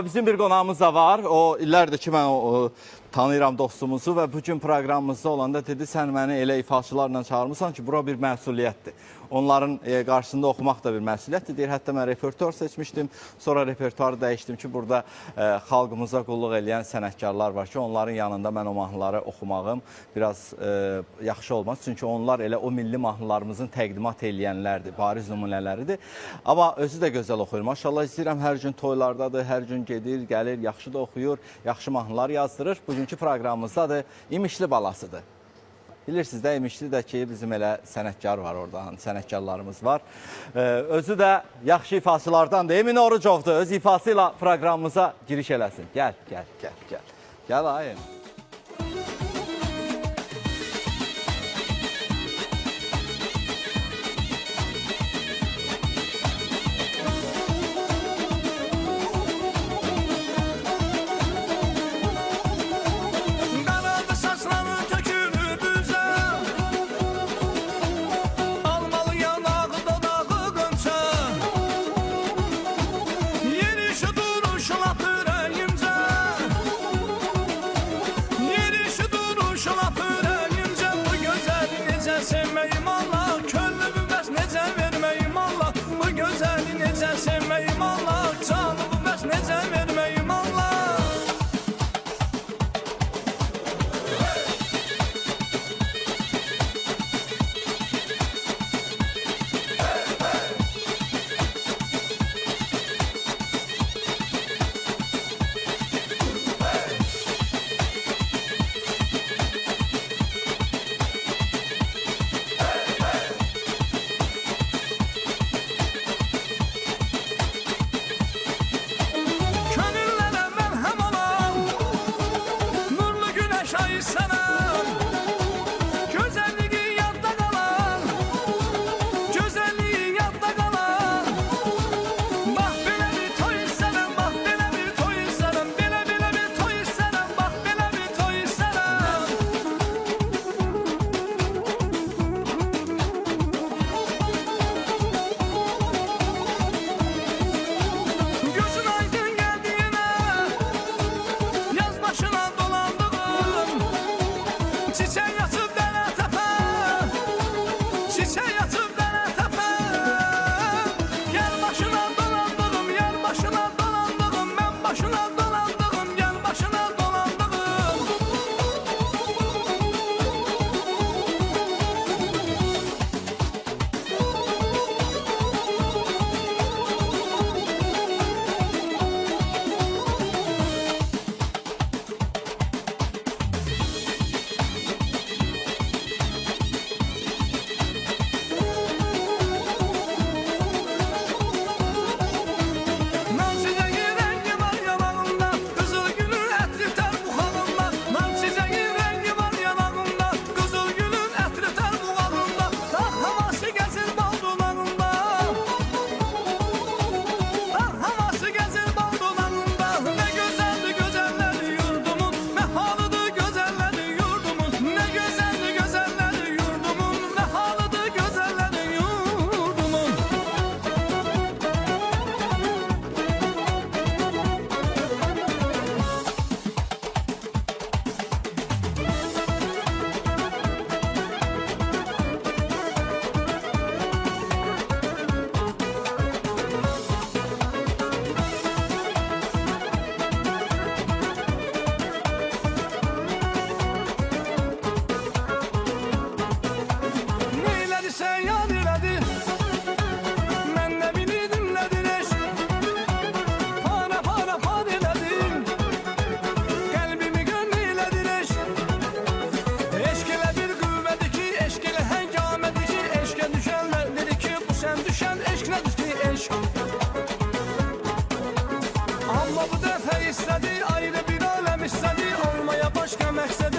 Bizim bir qonağımız da var. O illərdir ki, mən tanıyıram dostumuzu və bugün proqramımızda olanda dedi, sən məni elə ifaçılarla çağırmışsan ki, bura bir məsuliyyətdir. Onların qarşısında oxumaq da bir məsuliyyətdir. Deyir, hətta mən repertuar seçmişdim. Sonra repertuarı dəyişdim ki, burada xalqımıza qulluq edən sənətkarlar var ki, onların yanında mən o mahnıları oxumağım biraz yaxşı olmaz. Çünki onlar elə o milli mahnılarımızın təqdimat eləyənlərdir, bariz nümunələridir. Amma özü də gözəl oxuyur. Maşallah istəyirəm, hər gün toylardadır, hər gün gedir, gəlir, yaxşı da oxuyur, yaxşı mahnılar yazdırır. Bugünkü proqramımızda da İmişli balasıdır. Bilirsiniz də, İmişli də ki, bizim elə sənətkar var oradan, sənətkarlarımız var. Özü də yaxşı ifaçılardandır. Emin Orucovdur, öz ifası ilə proqramımıza giriş eləsin. Gəl, gəl, gəl, gəl. Gəl, ayın. Amma bu dəfə istədi, ayrı bir aləm istədi, olmaya başqa məqsəd